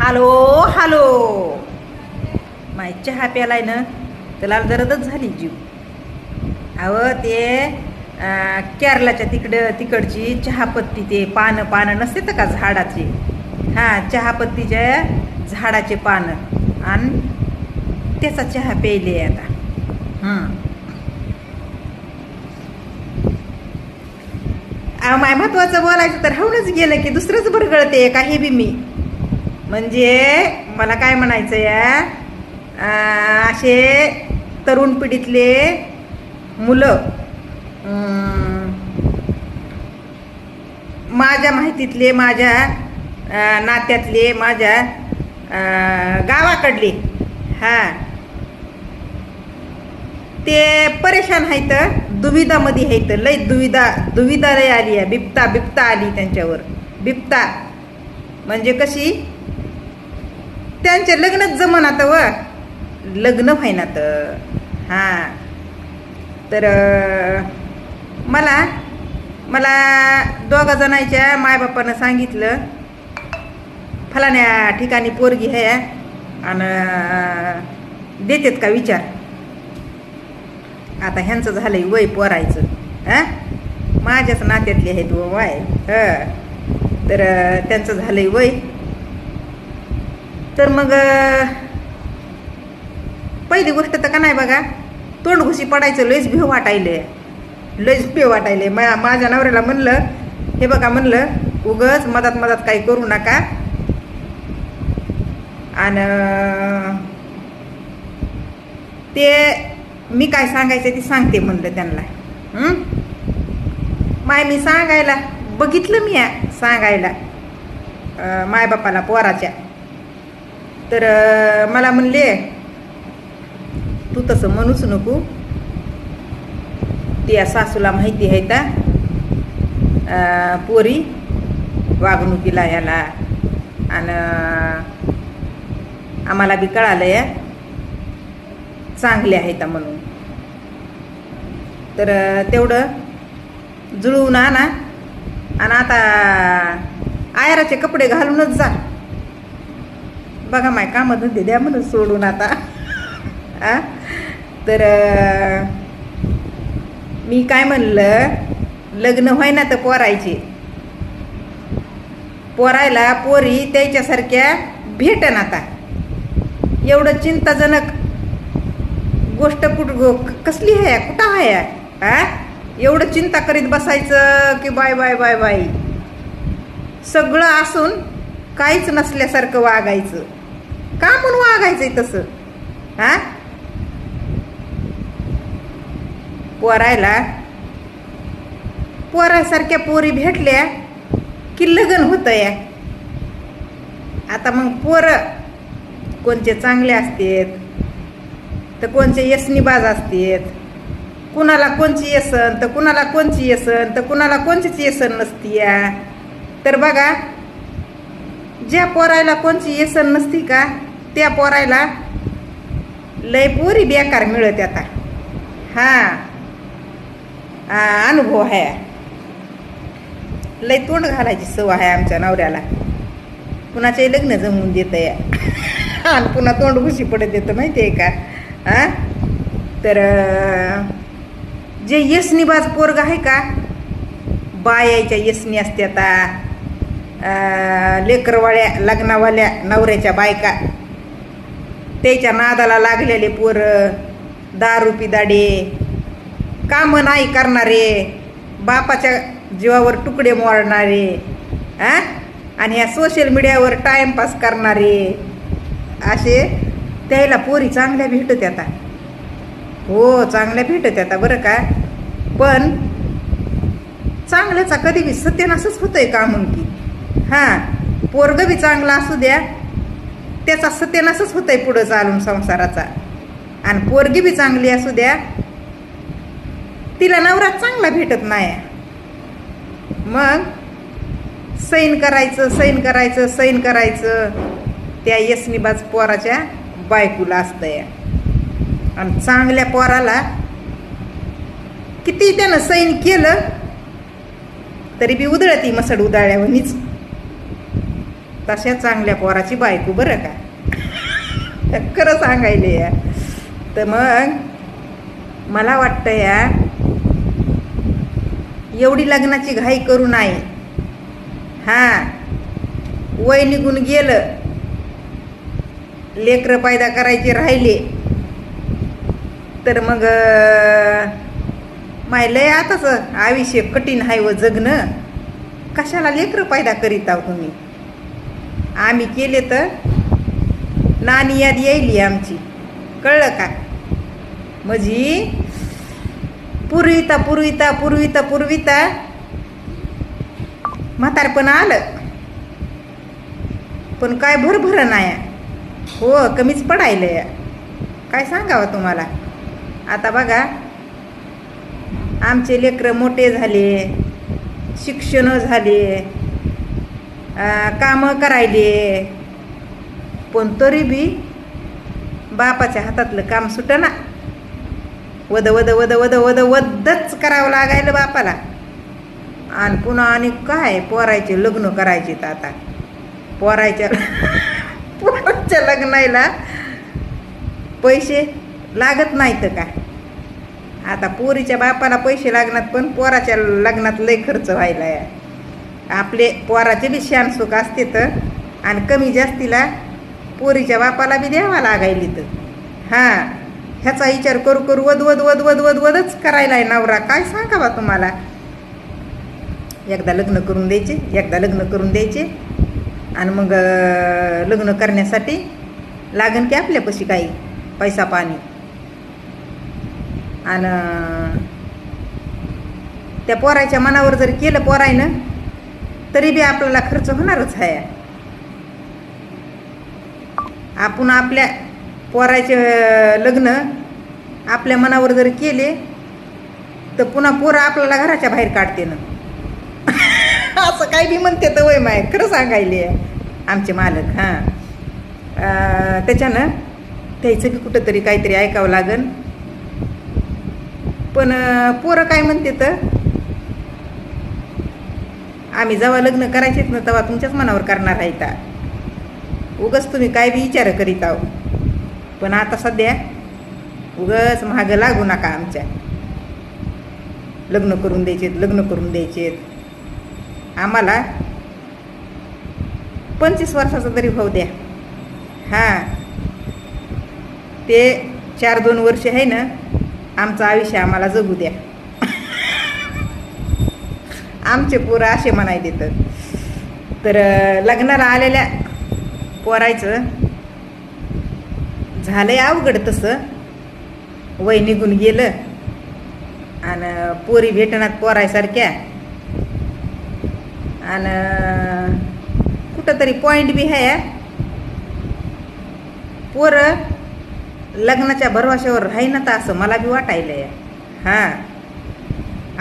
Hello hello. माय चहा प्यालाय ना त्याला जरदच झाली जीव. अहो ते केरलाच्या तिकडची चहापत्ती ते पानं नसते तर का झाडाचे. हां, चहापत्तीच्या झाडाचे पानं आणि त्याचा चहा प्यायले आता. माय महत्वाचं बोलायचं तर राहूनच गेलं की दुसरंच बरगळते काही बी मी. म्हणजे मला काय म्हणायचं या असे तरुण पिढीतले मुलं माझ्या माहितीतले, माझ्या नात्यातले, माझ्या गावाकडले हां ते परेशान आहेत, दुविधामध्ये आहेत. लय दुविधा लय आली आहे. बिपता आली त्यांच्यावर. बिपता म्हणजे कशी, त्यांचे लग्नच जमनात व लग्न व्हायनात. हां, तर मला दोघा जणांच्या मायबापानं सांगितलं फलाण्या ठिकाणी पोरगी आहे आणि देतेत का विचार. आता ह्यांचं झालंय वय पोरायचं. माझ्याच नात्यातले आहेत वाय. तर त्यांचं झालंय वय. तर मग पहिली गोष्ट तर का नाही बघा, तोंड घुशी पडायचं लयच भेव वाटायले. माझ्या नवऱ्याला म्हणलं, हे बघा म्हणलं, उगच मधात काही करू नका आणि ते मी काय सांगायचं ते सांगते म्हणलं त्यांना. मी सांगायला बघितलं, मी सांगायला मायबापाला पोराच्या. तर मला म्हणले तू तसं म्हणूच नको, त्या सासूला माहिती आहे का पोरी वागणुकीला ह्याला, आणि आम्हाला बी कळालं या चांगले आहेत म्हणून. तर तेवढं जुळवून आणा आणि आता आयराचे कपडे घालूनच जा. बघा माय कामधंदे द्या म्हणून सोडून आता. तर मी काय म्हणलं, लग्न व्हायना तर पोरायला पोरी त्याच्यासारख्या भेटन. आता एवढं चिंताजनक गोष्ट कसली आहे, कुठं आहे? एवढं चिंता करीत बसायचं की बाय. सगळं असून काहीच नसल्यासारखं वागायचं. का म्हणून वागायचंय तसं? पोरासारख्या पोरी भेटल्या की लगन होतं या. आता मग पोरं कोणचे चांगले असतेत तर कोणचे यसनीबाज असतेत. कुणाला कोणची येसन तर कुणाला कोणची येसन तर कुणाला कोणचीच येसन नसती या. तर बघा, ज्या पोरायला कोणची येसन नसती का त्या पोरायला लय पोरी बेकार मिळत आता. अनुभव आहे. लय तोंड घालायची सवय आहे आमच्या नवऱ्याला. कुणाचे लग्न जमवून देत या आणि पुन्हा तोंड घुशी पडत देतं माहिती आहे का. तर जे यसनीबाज पोरग आहे का, बायाच्या यसनी असते आता, लेकरवाळ्या लग्नावाल्या नवऱ्याच्या बायका, त्याच्या नादाला लागलेले पोरं, दारू पिदाडे, कामं नाही करणारे, बापाच्या जीवावर तुकडे मोडणारे, आणि ह्या सोशल मीडियावर टाइमपास करणारे, असे त्याला पोरी चांगल्या भेटत आता. हो, चांगल्या भेटत आता बरं का. पण चांगल्याचा कधी बी सत्यानाशच होतंय का म्हणून की. पोरग बी चांगला असू द्या, त्याचा सत्यानाशच होतंय पुढं चालून संसाराचा. आणि पोरगी बी चांगली असू द्या, तिला नवरा चांगला भेटत नाही. मग सैन करायचं त्या यसनीबाज पोराच्या बायकोला असतंय. आणि चांगल्या पोराला किती त्यानं सैन केलं तरी बी उधळती मसड उधाळल्यावनीच. तशा चांगल्या पोराची बायको बरं का. खरं सांगायले या. तर मग मला वाटतं या एवढी लग्नाची घाई करू नाही. हां, वय निघून गेलं, लेकरं पैदा करायचे राहिले तर मग लय आताच आयुष्य कठीण आहे व जगणं. कशाला लेकरं पैदा करीत आहो तुम्ही. आम्ही केले तर नानी याद येईल आमची, कळलं का. म्हणजे पुरविता पुरविता पुरविता पुरविता म्हातारपण आलं, पण काय भरभर नाही. हो, कमीच पडायलं या. काय सांगावं तुम्हाला. आता बघा, आमचे लेकरं मोठे झाले, शिक्षण झाले, कामं करायले, पण तरी बी बापाच्या हातातलं काम सुटना. वद वद वद वद वद वदच करावं लागायलं बापाला. आणि पुन्हा आणि काय पोरायचे लग्न करायचे. तर आता पोराच्या लग्नाला पैसे लागत नाहीत का. आता पोरीच्या बापाला पैसे लागणार, पण पोराच्या लग्नात लय खर्च व्हायला आहे. आपले पोराचे बी शान सुख असते तर, आणि कमी जास्तीला पोरीच्या बापाला बी द्यावा लागायली. तर हां, ह्याचा विचार करू करू वद वद वद वद वद वदच करायला आहे नवरा. काय सांगावा तुम्हाला. एकदा लग्न करून द्यायचे, एकदा लग्न करून द्यायचे, आणि मग लग्न करण्यासाठी लागन की आपल्यापाशी काही पैसा पाणी. आणि त्या पोराच्या मनावर जर केलं पोरायनं तरी बी आपल्याला खर्च होणारच आहे. आपण आपल्या पोराचे लग्न आपल्या मनावर जर केले तर पुन्हा पोरं आपल्याला घराच्या बाहेर काढते ना. असं काही बी म्हणते तर वय माय, खरं सांगायले आमचे मालक. हां, त्याच्यानं त्याचं बी कुठंतरी काहीतरी ऐकावं लागन. पण पोरं काय म्हणते तर, आम्ही जेव्हा लग्न करायचेच ना तेव्हा तुमच्याच मनावर करणार आहे. का उगच तुम्ही काय बी विचार करीत आहो. पण आता सध्या उगच महागं लागू नका. आमच्या लग्न करून द्यायचेत, लग्न करून द्यायचेत. आम्हाला 25 वर्षाचा तरी भाऊ द्या. हां, ते 4-2 वर्ष आहे ना, आमचं आयुष्य आम्हाला जगू द्या. आमचे पोरं असे म्हणायले. तर लग्नाला आलेल्या पोरायचं झालंय अवघड. तसं वय निघून गेलं आणि पोरी भेटणार पोरायसारख्या. आणि कुठंतरी पॉईंट बी आहे. पोरं लग्नाच्या भरवशावर राहीना तर असं मला बी वाटायलं आहे. हां,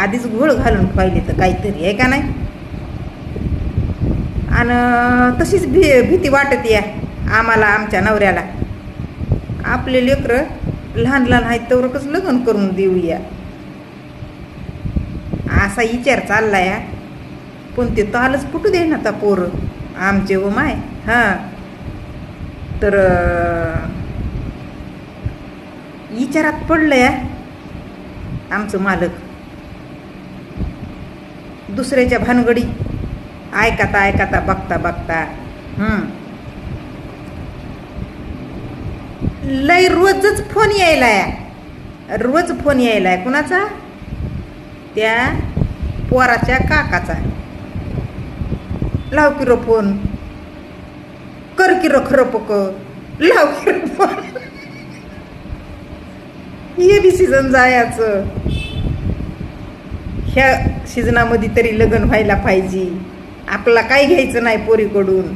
आधीच घोळ घालून पाहिली तर काहीतरी आहे का नाही. आणि तशीच भीती वाटत या आम्हाला, आमच्या नवऱ्याला. आपले लेकरं लहान लहान आहेत तेवढंच लग्न करून देऊया असा विचार चालला या. पण ते तालच फुटू दे ना आता पोरं आमचे व माय. हां, तर विचारात पडलं या आमचं मालक. दुसऱ्याच्या भानगडी ऐकता ऐकता बघता बघता लय रोजच फोन यायला या. रोज फोन यायला आहे. कुणाचा? त्या पोराच्या काकाचा. लाव की रो फोन, कर की रो खरं पक, लाव की रो फोन. हे बी सीझन जायचं. ह्या सीझनामध्ये तरी लग्न व्हायला पाहिजे. आपल्याला काही घ्यायचं नाही पोरीकडून,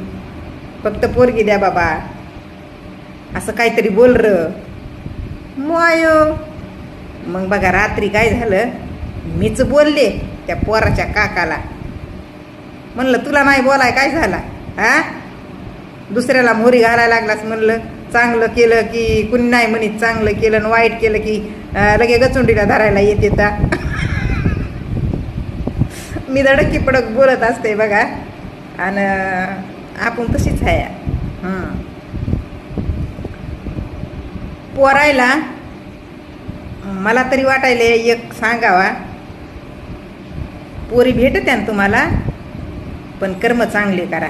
फक्त पोरगी द्या बाबा असं काहीतरी बोल र मायो. मग बघा रात्री काय झालं, मीच बोलले त्या पोराच्या काकाला. म्हणलं तुला नाही बोलाय काय झाला. हा, दुसऱ्याला मोहरी घालायला लागलास. म्हणलं चांगलं केलं की कुणी नाही म्हणित, चांगलं केलं आणि वाईट केलं की लगे गचुंडीला धरायला येते. ता मी धडकी पडक बोलत असते बघा. आणि आपण तशीच आहे. पोरायला मला तरी वाटायले एक सांगावा, पोरी भेटत्या ना तुम्हाला, पण कर्म चांगले करा.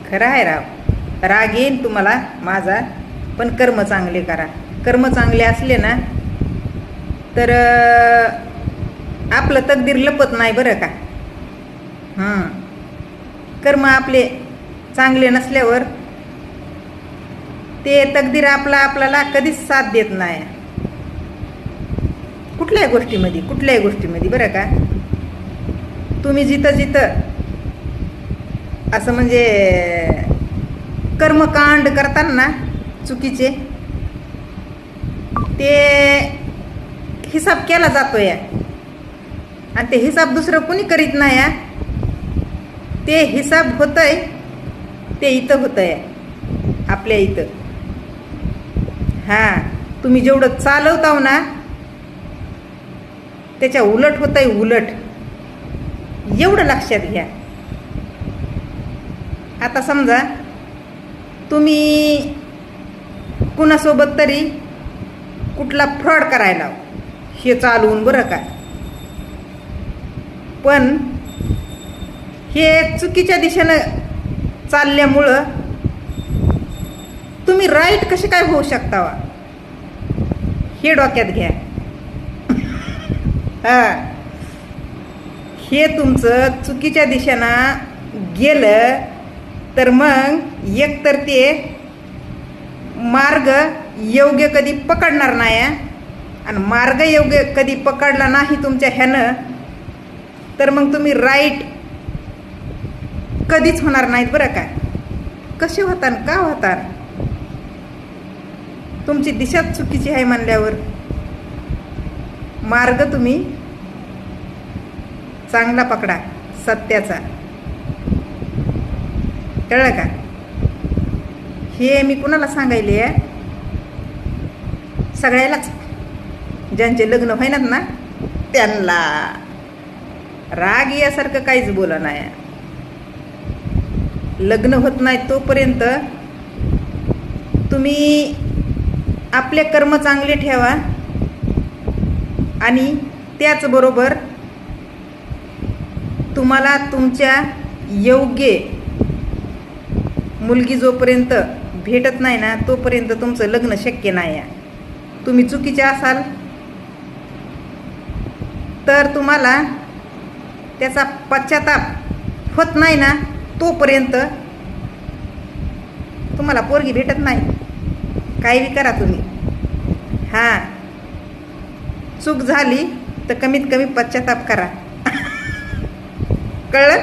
खरं आहे राव, राग येईन तुम्हाला माझा, पण कर्म चांगले करा. कर्म चांगले असले ना तर आपलं तकदीर लपत नाही बरं का. कर्म आपले चांगले नसल्यावर ते तकदीर आपल्याला कधीच साथ देत नाही कुठल्याही गोष्टीमध्ये बरं का. तुम्ही जिथं असं म्हणजे कर्मकांड करताना चुकीचे, ते हिसाब केला जातोय आणि ते हिसाब दुसरं कोणी करीत नाही. ते हिसाब होतंय ते इथं होतंय, आपल्या इथं. तुम्ही जेवढं चालवताव ना त्याच्या उलट होतंय, उलट. एवढं लक्षात घ्या. आता समजा तुम्ही कुणासोबत तरी कुठला फ्रॉड करायला हे चालवून बरं का, पण हे चुकीच्या दिशेनं चालल्यामुळं तुम्ही राईट कसे काय होऊ शकता वा, हे डोक्यात घ्या. हे तुमचं चुकीच्या दिशेनं गेलं तर मग एकतर ते मार्ग योग्य कधी पकडणार नाही, आणि मार्ग योग्य कधी पकडला नाही तुमच्या ह्यानं तर मग तुम्ही राईट कधीच होणार नाहीत बरं का. कसे होता का होता, तुमची दिशाच चुकीची आहे म्हणल्यावर मार्ग तुम्ही चांगला पकडा, सत्याचा. कळलं का. हे मी कुणाला सांगायले आहे, सगळ्यालाच. ज्यांचे लग्न होईनात ना त्यांना. राग यासारखं काहीच बोला नाही. लग्न होत नाही तोपर्यंत तुम्ही आपले कर्म चांगले ठेवा, आणि त्याचबरोबर तुम्हाला तुमच्या योग्य मुलगी जोपर्यंत भेटत नाही ना तोपर्यंत तुमचं लग्न शक्य नाही. तुम्ही चुकीचे असाल तर तुम्हाला त्याचा पश्चाताप होत नाही ना तोपर्यंत तुम्हाला पोरगी भेटत नाही. काही बी करा तुम्ही. चूक झाली तर कमीत कमी पश्चाताप करा. कळलं.